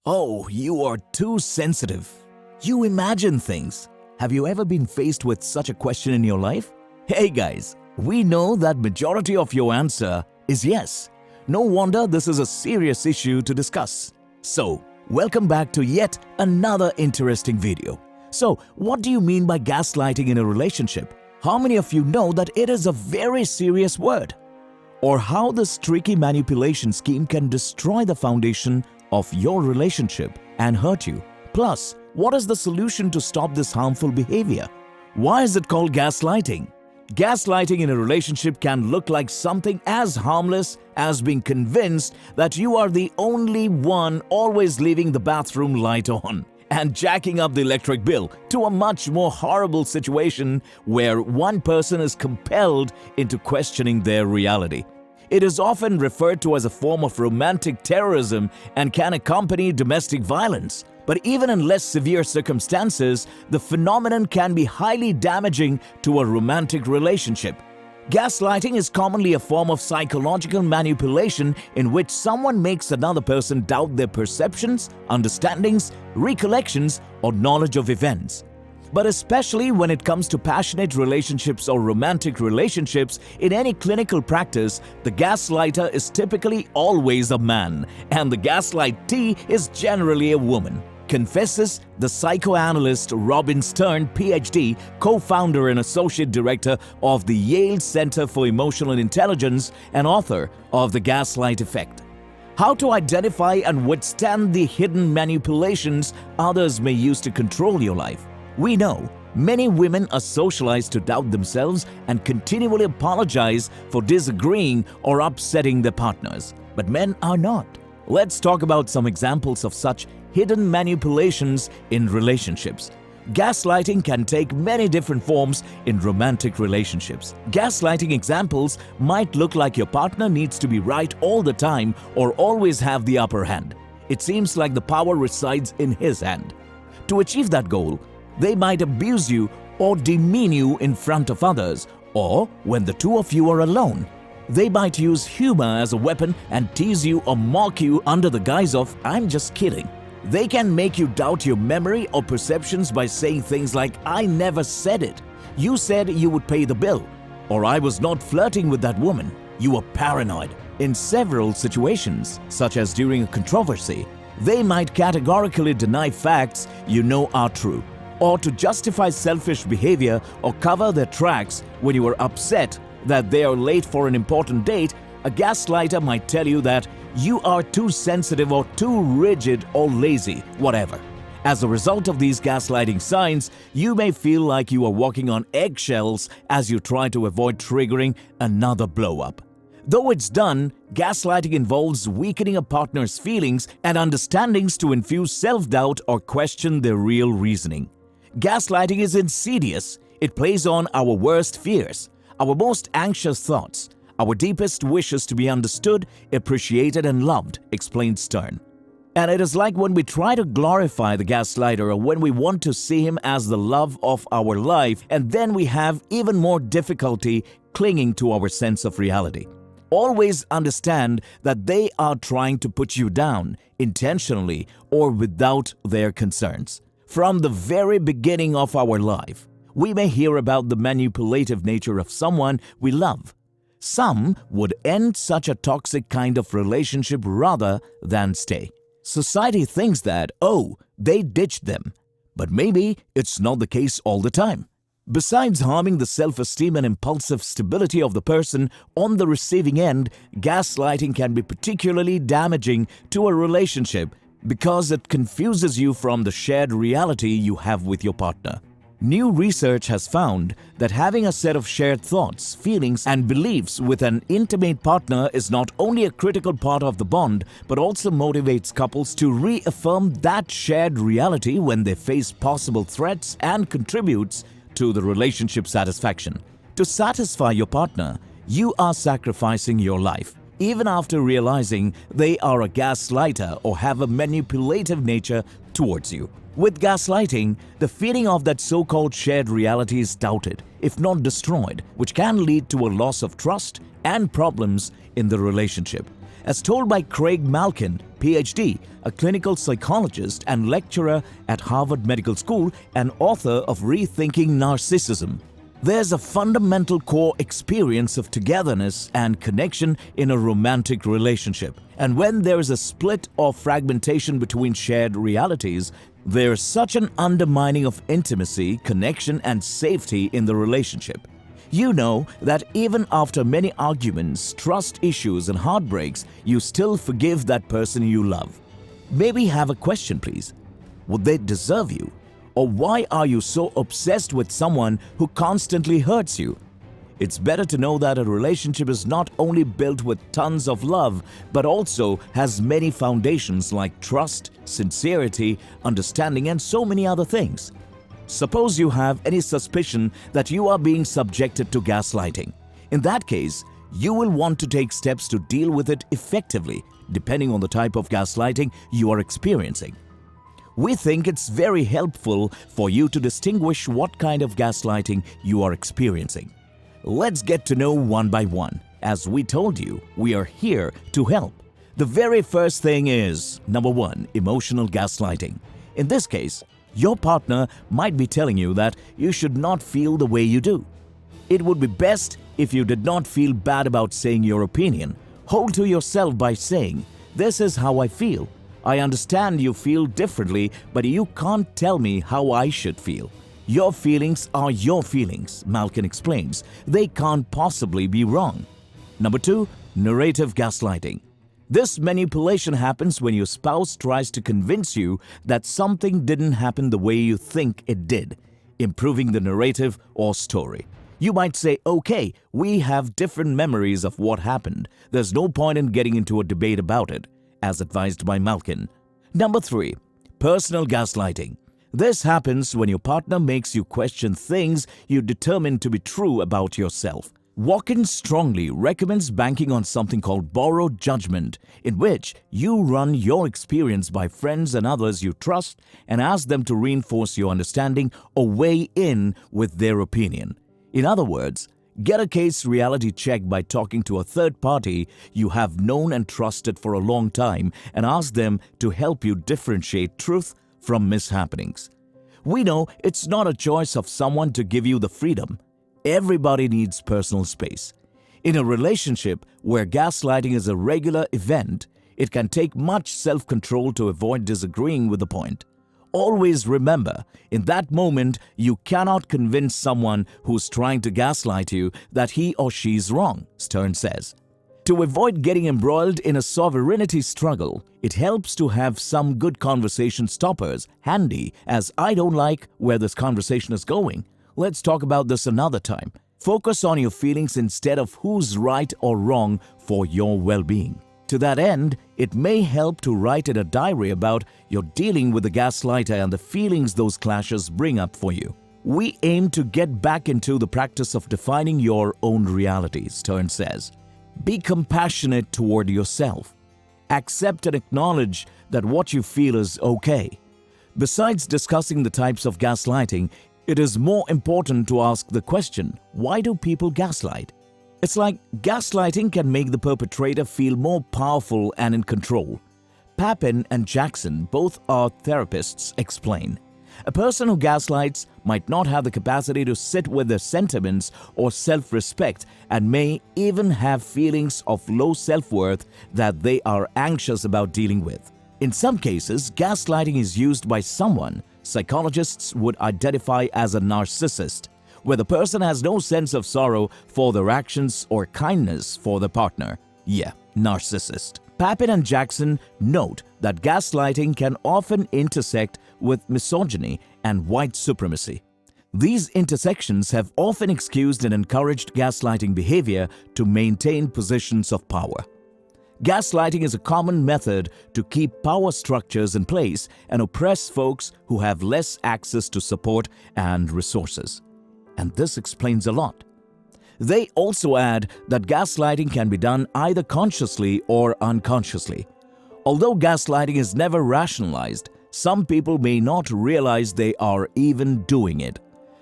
Oh, you are too sensitive. You imagine things. Have you ever been faced with such a question in your life? Hey guys, we know that majority of your answer is yes. No wonder this is a serious issue to discuss. So, welcome back to yet another interesting video. So, what do you mean by gaslighting in a relationship? How many of you know that it is a very serious word? Or how this tricky manipulation scheme can destroy the foundation of your relationship and hurt you? Plus, what is the solution to stop this harmful behavior? Why is it called gaslighting? Gaslighting in a relationship can look like something as harmless as being convinced that you are the only one always leaving the bathroom light on and jacking up the electric bill, to a much more horrible situation where one person is compelled into questioning their reality. It is often referred to as a form of romantic terrorism and can accompany domestic violence. But even in less severe circumstances, the phenomenon can be highly damaging to a romantic relationship. Gaslighting is commonly a form of psychological manipulation in which someone makes another person doubt their perceptions, understandings, recollections, or knowledge of events. But especially when it comes to passionate relationships or romantic relationships, in any clinical practice, the gaslighter is typically always a man, and the gaslightee is generally a woman, confesses the psychoanalyst Robin Stern, PhD, co-founder and associate director of the Yale Center for Emotional Intelligence and author of The Gaslight Effect. How to identify and withstand the hidden manipulations others may use to control your life. We know many women are socialized to doubt themselves and continually apologize for disagreeing or upsetting their partners. But men are not. Let's talk about some examples of such hidden manipulations in relationships. Gaslighting can take many different forms in romantic relationships. Gaslighting examples might look like your partner needs to be right all the time or always have the upper hand. It seems like the power resides in his hand. To achieve that goal, they might abuse you or demean you in front of others, or when the two of you are alone. They might use humor as a weapon and tease you or mock you under the guise of "I'm just kidding." They can make you doubt your memory or perceptions by saying things like "I never said it," "You said you would pay the bill," or "I was not flirting with that woman, you were paranoid." In several situations, such as during a controversy, they might categorically deny facts you know are true, or to justify selfish behavior or cover their tracks when you are upset that they are late for an important date. A gaslighter might tell you that you are too sensitive or too rigid or lazy, whatever. As a result of these gaslighting signs, you may feel like you are walking on eggshells as you try to avoid triggering another blow-up. Though it's done, gaslighting involves weakening a partner's feelings and understandings to infuse self-doubt or question their real reasoning. Gaslighting is insidious. It plays on our worst fears, our most anxious thoughts, our deepest wishes to be understood, appreciated, and loved, explained Stern. And it is like when we try to glorify the gaslighter or when we want to see him as the love of our life, and then we have even more difficulty clinging to our sense of reality. Always understand that they are trying to put you down, intentionally or without their concerns. From the very beginning of our life, we may hear about the manipulative nature of someone we love. Some would end such a toxic kind of relationship rather than stay. Society thinks that, oh, they ditched them. But maybe it's not the case all the time. Besides harming the self-esteem and impulsive stability of the person on the receiving end, gaslighting can be particularly damaging to a relationship because it confuses you from the shared reality you have with your partner. New research has found that having a set of shared thoughts, feelings, and beliefs with an intimate partner is not only a critical part of the bond, but also motivates couples to reaffirm that shared reality when they face possible threats and contributes to the relationship satisfaction. To satisfy your partner, you are sacrificing your life, even after realizing they are a gaslighter or have a manipulative nature towards you. With gaslighting, the feeling of that so-called shared reality is doubted, if not destroyed, which can lead to a loss of trust and problems in the relationship. As told by Craig Malkin, PhD, a clinical psychologist and lecturer at Harvard Medical School and author of Rethinking Narcissism, there's a fundamental core experience of togetherness and connection in a romantic relationship. And when there is a split or fragmentation between shared realities, there's such an undermining of intimacy, connection, and safety in the relationship. You know that even after many arguments, trust issues, and heartbreaks, you still forgive that person you love. Maybe have a question, please. Would they deserve you? Or why are you so obsessed with someone who constantly hurts you? It's better to know that a relationship is not only built with tons of love, but also has many foundations like trust, sincerity, understanding, and so many other things. Suppose you have any suspicion that you are being subjected to gaslighting. In that case, you will want to take steps to deal with it effectively, depending on the type of gaslighting you are experiencing. We think it's very helpful for you to distinguish what kind of gaslighting you are experiencing. Let's get to know one by one. As we told you, we are here to help. The very first thing is, number 1, emotional gaslighting. In this case, your partner might be telling you that you should not feel the way you do. It would be best if you did not feel bad about saying your opinion. Hold to yourself by saying, "This is how I feel. I understand you feel differently, but you can't tell me how I should feel. Your feelings are your feelings," Malkin explains. "They can't possibly be wrong." Number 2, narrative gaslighting. This manipulation happens when your spouse tries to convince you that something didn't happen the way you think it did, improving the narrative or story. You might say, "Okay, we have different memories of what happened. There's no point in getting into a debate about it," as advised by Malkin. Number 3, personal gaslighting. This happens when your partner makes you question things you determine to be true about yourself. Watkins strongly recommends banking on something called borrowed judgment, in which you run your experience by friends and others you trust and ask them to reinforce your understanding or weigh in with their opinion. In other words, get a case reality check by talking to a third party you have known and trusted for a long time and ask them to help you differentiate truth from mishappenings. We know it's not a choice of someone to give you the freedom. Everybody needs personal space. In a relationship where gaslighting is a regular event, it can take much self-control to avoid disagreeing with the point. Always remember, in that moment, you cannot convince someone who's trying to gaslight you that he or she's wrong, Stern says. To avoid getting embroiled in a sovereignty struggle, it helps to have some good conversation stoppers handy, as I don't like where this conversation is going. Let's talk about this another time. Focus on your feelings instead of who's right or wrong for your well-being. To that end, it may help to write in a diary about your dealing with the gaslighter and the feelings those clashes bring up for you. We aim to get back into the practice of defining your own reality, Stern says. Be compassionate toward yourself. Accept and acknowledge that what you feel is okay. Besides discussing the types of gaslighting, it is more important to ask the question, why do people gaslight? It's like gaslighting can make the perpetrator feel more powerful and in control. Papin and Jackson, both are therapists, explain. A person who gaslights might not have the capacity to sit with their sentiments or self-respect and may even have feelings of low self-worth that they are anxious about dealing with. In some cases, gaslighting is used by someone psychologists would identify as a narcissist, where the person has no sense of sorrow for their actions or kindness for the partner. Yeah, narcissist. Papin and Jackson note that gaslighting can often intersect with misogyny and white supremacy. These intersections have often excused and encouraged gaslighting behavior to maintain positions of power. Gaslighting is a common method to keep power structures in place and oppress folks who have less access to support and resources. And this explains a lot. They also add that gaslighting can be done either consciously or unconsciously. Although gaslighting is never rationalized, some people may not realize they are even doing it.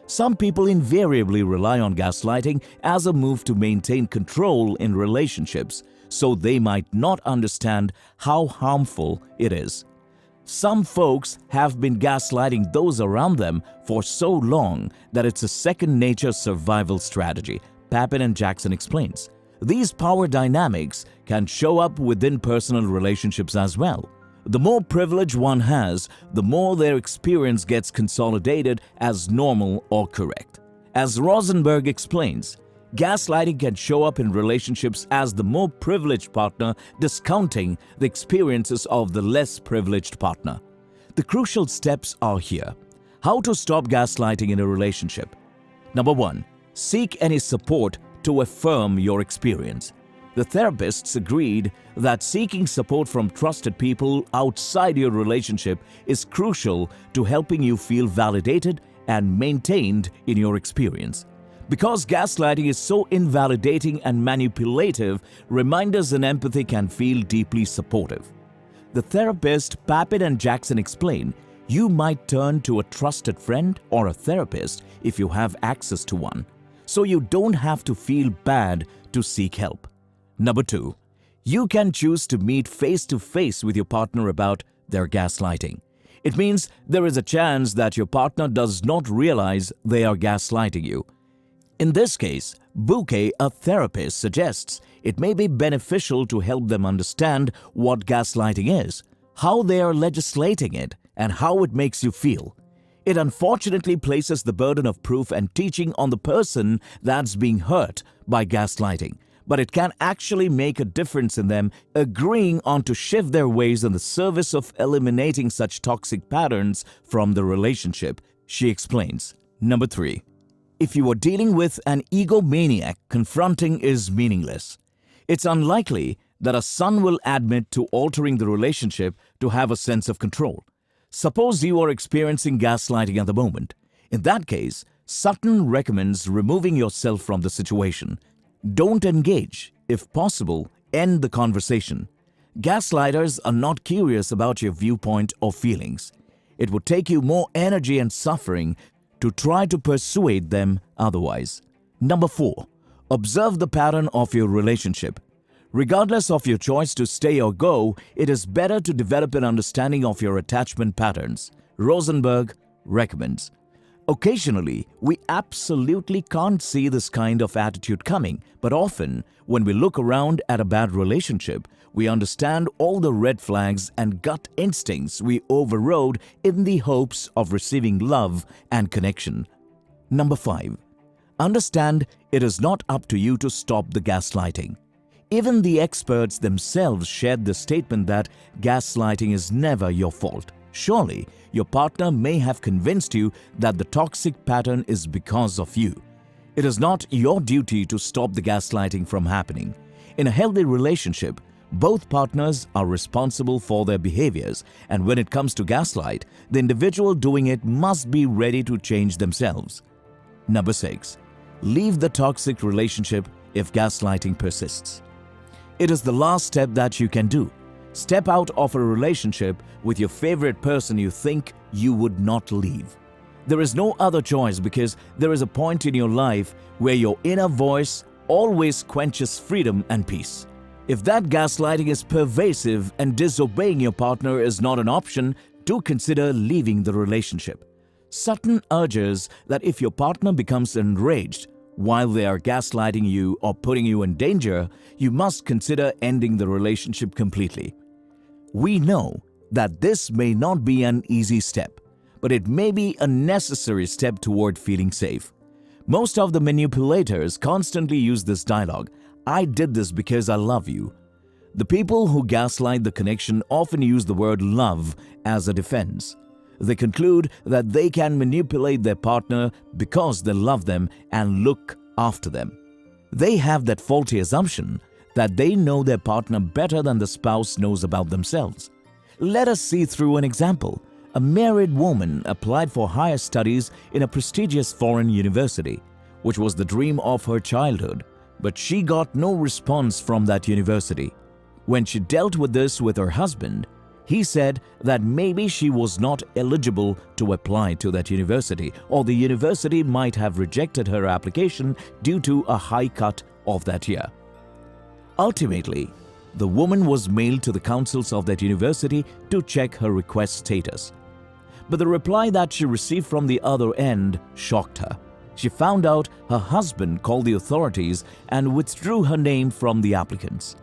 Some people invariably rely on gaslighting as a move to maintain control in relationships, so they might not understand how harmful it is. Some folks have been gaslighting those around them for so long that it's a second-nature survival strategy, Papin and Jackson explains. These power dynamics can show up within personal relationships as well. The more privilege one has, the more their experience gets consolidated as normal or correct. As Rosenberg explains, gaslighting can show up in relationships as the more privileged partner discounting the experiences of the less privileged partner. The crucial steps are here. How to stop gaslighting in a relationship? Number 1. Seek any support to affirm your experience. The therapists agreed that seeking support from trusted people outside your relationship is crucial to helping you feel validated and maintained in your experience. Because gaslighting is so invalidating and manipulative, reminders and empathy can feel deeply supportive. The therapist Papin and Jackson explain, you might turn to a trusted friend or a therapist if you have access to one, so you don't have to feel bad to seek help. Number 2. You can choose to meet face-to-face with your partner about their gaslighting. It means there is a chance that your partner does not realize they are gaslighting you. In this case, Bouquet, a therapist, suggests it may be beneficial to help them understand what gaslighting is, how they are legislating it, and how it makes you feel. It unfortunately places the burden of proof and teaching on the person that's being hurt by gaslighting, but it can actually make a difference in them agreeing on to shift their ways in the service of eliminating such toxic patterns from the relationship, she explains. Number 3. If you are dealing with an egomaniac, confronting is meaningless. It's unlikely that a son will admit to altering the relationship to have a sense of control. Suppose you are experiencing gaslighting at the moment. In that case, Sutton recommends removing yourself from the situation. Don't engage. If possible, end the conversation. Gaslighters are not curious about your viewpoint or feelings. It would take you more energy and suffering to try to persuade them otherwise. Number 4. Observe the pattern of your relationship. Regardless of your choice to stay or go, it is better to develop an understanding of your attachment patterns, Rosenberg recommends. Occasionally, we absolutely can't see this kind of attitude coming, but often, when we look around at a bad relationship, we understand all the red flags and gut instincts we overrode in the hopes of receiving love and connection. Number 5. Understand it is not up to you to stop the gaslighting. Even the experts themselves shared the statement that gaslighting is never your fault. Surely, your partner may have convinced you that the toxic pattern is because of you. It is not your duty to stop the gaslighting from happening. In a healthy relationship, both partners are responsible for their behaviors, and when it comes to gaslight, the individual doing it must be ready to change themselves. Number 6. Leave the toxic relationship if gaslighting persists. It is the last step that you can do. Step out of a relationship with your favorite person you think you would not leave. There is no other choice because there is a point in your life where your inner voice always quenches freedom and peace. If that gaslighting is pervasive and disobeying your partner is not an option, do consider leaving the relationship. Sutton urges that if your partner becomes enraged while they are gaslighting you or putting you in danger, you must consider ending the relationship completely. We know that this may not be an easy step, but it may be a necessary step toward feeling safe. Most of the manipulators constantly use this dialogue, "I did this because I love you." The people who gaslight the connection often use the word love as a defense. They conclude that they can manipulate their partner because they love them and look after them. They have that faulty assumption that they know their partner better than the spouse knows about themselves. Let us see through an example. A married woman applied for higher studies in a prestigious foreign university, which was the dream of her childhood, but she got no response from that university. When she dealt with this with her husband, he said that maybe she was not eligible to apply to that university, or the university might have rejected her application due to a high cut of that year. Ultimately, the woman was mailed to the councils of that university to check her request status. But the reply that she received from the other end shocked her. She found out her husband called the authorities and withdrew her name from the applicants.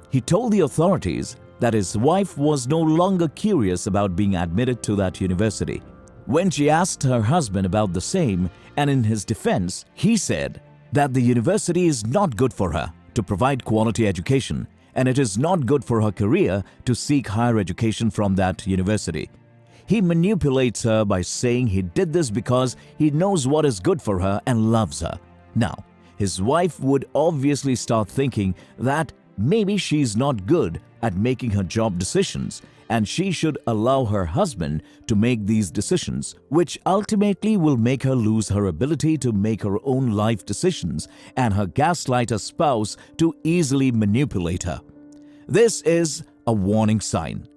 He told the authorities that his wife was no longer curious about being admitted to that university. When she asked her husband about the same, and in his defense, he said that the university is not good for her to provide quality education, and it is not good for her career to seek higher education from that university. He manipulates her by saying he did this because he knows what is good for her and loves her. Now, his wife would obviously start thinking that maybe she's not good at making her job decisions and she should allow her husband to make these decisions, which ultimately will make her lose her ability to make her own life decisions and her gaslighter spouse to easily manipulate her. This is a warning sign.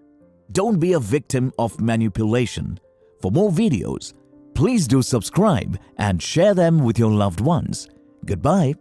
Don't be a victim of manipulation. For more videos, please do subscribe and share them with your loved ones. Goodbye.